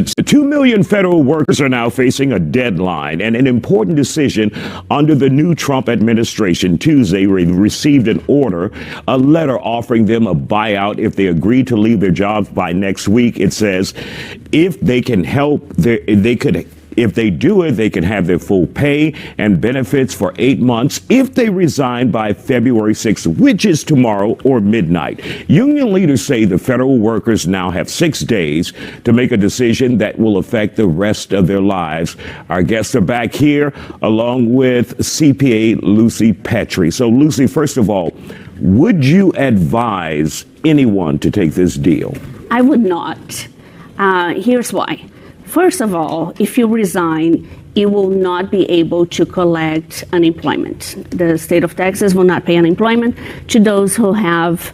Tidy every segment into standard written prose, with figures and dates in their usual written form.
2 million federal workers are now facing a deadline and an important decision under the new Trump administration. Tuesday, they received an order, a letter offering them a buyout if they agree to leave their jobs by next week. It says if they can help, if they do it, they can have their full pay and benefits for 8 months if they resign by February 6th, which is tomorrow or midnight. Union leaders say the federal workers now have 6 days to make a decision that will affect the rest of their lives. Our guests are back here along with CPA Lucy Petry. So, Lucy, first of all, would you advise anyone to take this deal? I would not. Here's why. First of all, if you resign, you will not be able to collect unemployment. The state of Texas will not pay unemployment to those who have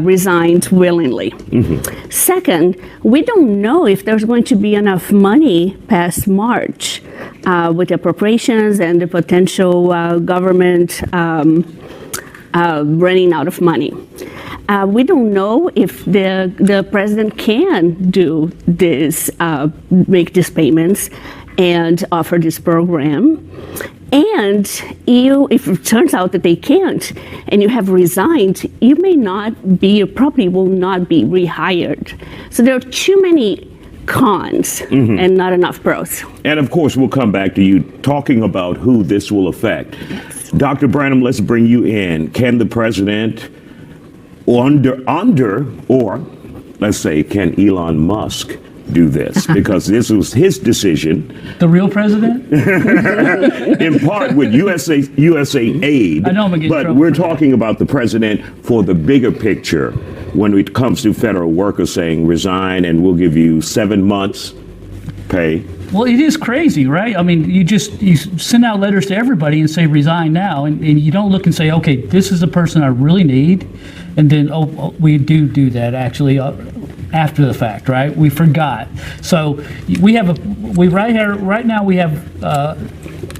resigned willingly. Mm-hmm. Second, we don't know if there's going to be enough money past March with appropriations and the potential government running out of money. We don't know if the president can do this, make these payments and offer this program. And if it turns out that they can't and you have resigned, you may not be, your property will not be rehired. So there are too many cons and not enough pros. And of course, we'll come back to you talking about who this will affect. Yes. Dr. Branham, let's bring you in. Can the president or let's say, can Elon Musk do this? Because this was his decision. The real president? In part with USA aid. I know I'm gonna get in but trouble we're for that. talking about the president for the bigger picture when it comes to federal workers saying resign and we'll give you 7 months pay. Well, it is crazy, right? I mean, you send out letters to everybody and say resign now, and you don't look and say, okay, this is the person I really need, and then we do that actually after the fact, right? We forgot. So right now we have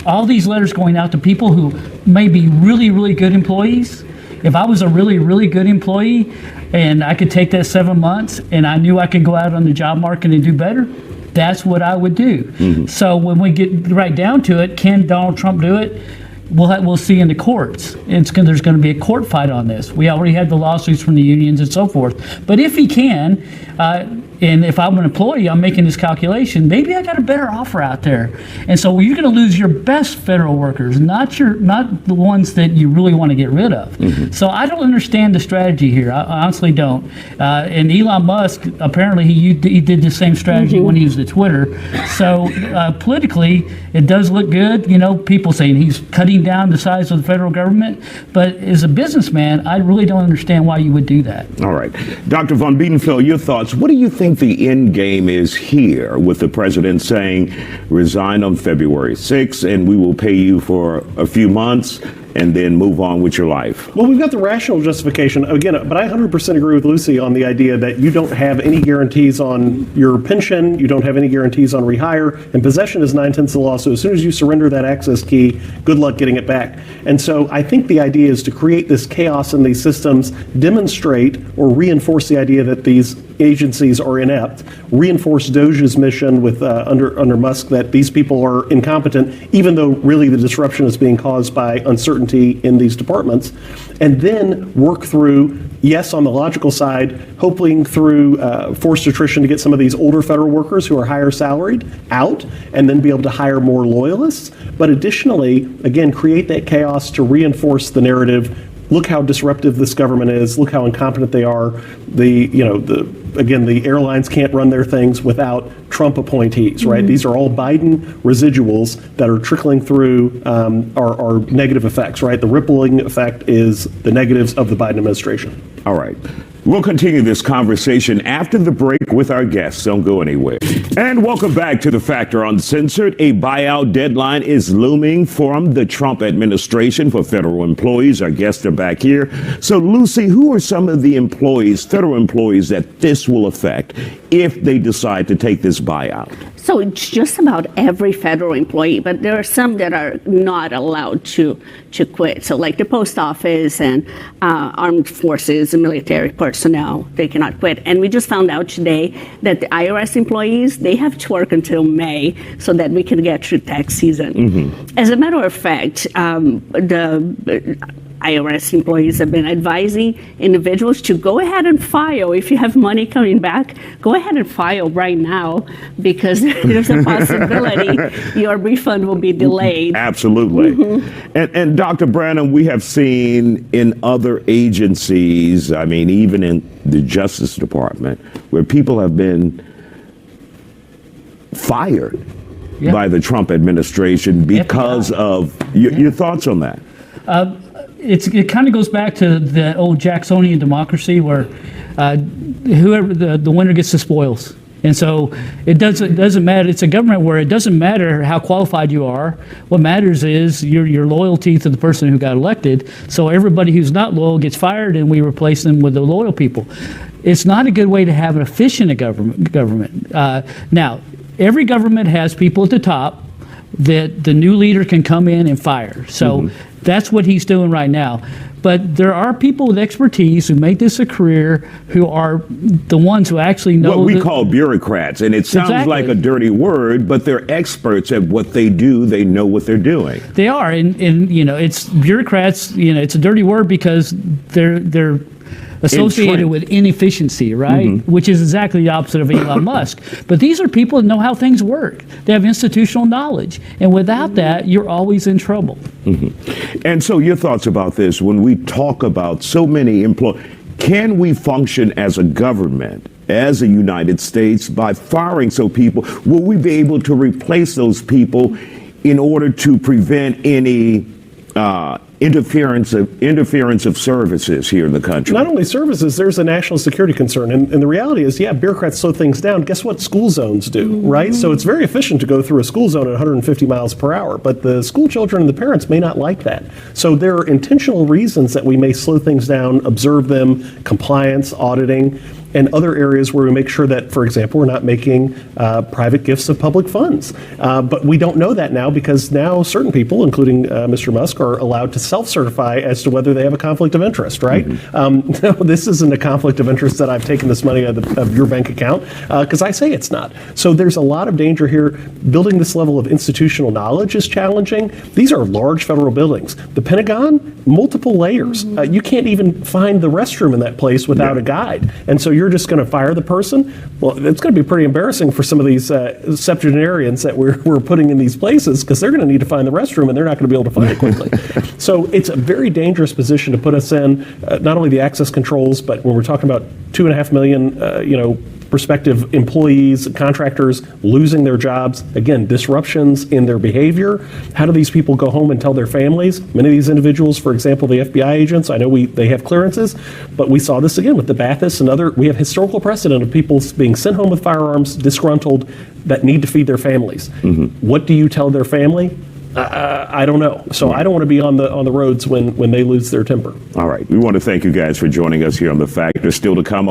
all these letters going out to people who may be really, really good employees. If I was a really, really good employee and I could take that 7 months and I knew I could go out on the job market and do better, that's what I would do. Mm-hmm. So when we get right down to it, can Donald Trump do it? We'll see in the courts. There's going to be a court fight on this. We already had the lawsuits from the unions and so forth. But if he can, and if I'm an employee, I'm making this calculation, maybe I got a better offer out there. And so you're going to lose your best federal workers, not the ones that you really want to get rid of. Mm-hmm. So I don't understand the strategy here. I honestly don't. And Elon Musk, apparently he did the same strategy when he was at Twitter. So politically, it does look good. You know, people saying he's cutting down the size of the federal government. But as a businessman, I really don't understand why you would do that. All right. Dr. von Biedenfeld, your thoughts. What do you think the end game is here with the president saying resign on February 6th and we will pay you for a few months and then move on with your life? Well, we've got the rational justification again, but I 100% agree with Lucy on the idea that you don't have any guarantees on your pension, you don't have any guarantees on rehire, and possession is 9/10 of the law. So as soon as you surrender that access key, good luck getting it back. And so I think the idea is to create this chaos in these systems, demonstrate or reinforce the idea that these agencies are inept, reinforce Doge's mission with under Musk that these people are incompetent, even though really the disruption is being caused by uncertainty in these departments, and then work through, yes, on the logical side, hoping through forced attrition to get some of these older federal workers who are higher salaried out, and then be able to hire more loyalists. But additionally, again, create that chaos to reinforce the narrative. Look how disruptive this government is. Look how incompetent they are. The airlines can't run their things without Trump appointees, right? Mm-hmm. These are all Biden residuals that are trickling through our negative effects, right? The rippling effect is the negatives of the Biden administration. All right. We'll continue this conversation after the break with our guests. Don't go anywhere. And welcome back to The Factor Uncensored. A buyout deadline is looming from the Trump administration for federal employees. Our guests are back here. So, Lucy, who are some of the employees, federal employees, that this will affect if they decide to take this buyout? So it's just about every federal employee, but there are some that are not allowed to quit. So like the post office and armed forces the military personnel. They cannot quit. And we just found out today that the IRS employees, they have to work until May so that we can get through tax season. As a matter of fact, the IRS employees have been advising individuals to go ahead and file. If you have money coming back, go ahead and file right now, because there's a possibility your refund will be delayed. Absolutely. And Dr. Branham, we have seen in other agencies, I mean, even in the Justice Department, where people have been fired by the Trump administration because of your thoughts on that. It kind of goes back to the old Jacksonian democracy, where whoever the winner gets the spoils. And so it doesn't matter. It's a government where it doesn't matter how qualified you are. What matters is your loyalty to the person who got elected. So everybody who's not loyal gets fired, and we replace them with the loyal people. It's not a good way to have an efficient government. Now, every government has people at the top that the new leader can come in and fire. So that's what he's doing right now. But there are people with expertise who make this a career, who are the ones who actually know what we call bureaucrats. And it sounds like a dirty word, but they're experts at what they do. They know what they're doing. They are. And it's bureaucrats, it's a dirty word because they're associated with inefficiency, right? Which is exactly the opposite of Elon Musk. But these are people that know how things work. They have institutional knowledge. And without that, you're always in trouble. And so your thoughts about this, when we talk about so many employees, can we function as a government, as a United States, by firing so people? Will we be able to replace those people in order to prevent any interference of services here in the country? Not only services, there's a national security concern. And the reality is, bureaucrats slow things down. Guess what school zones do, right? So it's very efficient to go through a school zone at 150 miles per hour, but the school children and the parents may not like that. So there are intentional reasons that we may slow things down, observe them, compliance, auditing, and other areas where we make sure that, for example, we're not making private gifts of public funds. But we don't know that now, because now certain people, including Mr. Musk, are allowed to self-certify as to whether they have a conflict of interest, right? No, this isn't a conflict of interest that I've taken this money out of your bank account, because I say it's not. So there's a lot of danger here. Building this level of institutional knowledge is challenging. These are large federal buildings. The Pentagon, multiple layers. You can't even find the restroom in that place without a guide. And so you're just going to fire the person? Well, it's going to be pretty embarrassing for some of these septuagenarians that we're putting in these places, because they're going to need to find the restroom, and they're not going to be able to find it quickly. So it's a very dangerous position to put us in, not only the access controls, but when we're talking about 2.5 million, prospective employees, contractors losing their jobs, again, disruptions in their behavior. How do these people go home and tell their families? Many of these individuals, for example, the FBI agents, I know they have clearances, but we saw this again with the Ba'athist and other. We have historical precedent of people being sent home with firearms, disgruntled, that need to feed their families. What do you tell their family? I don't know. So I don't want to be on the roads when they lose their temper. All right. We want to thank you guys for joining us here on The Factor. Still to come.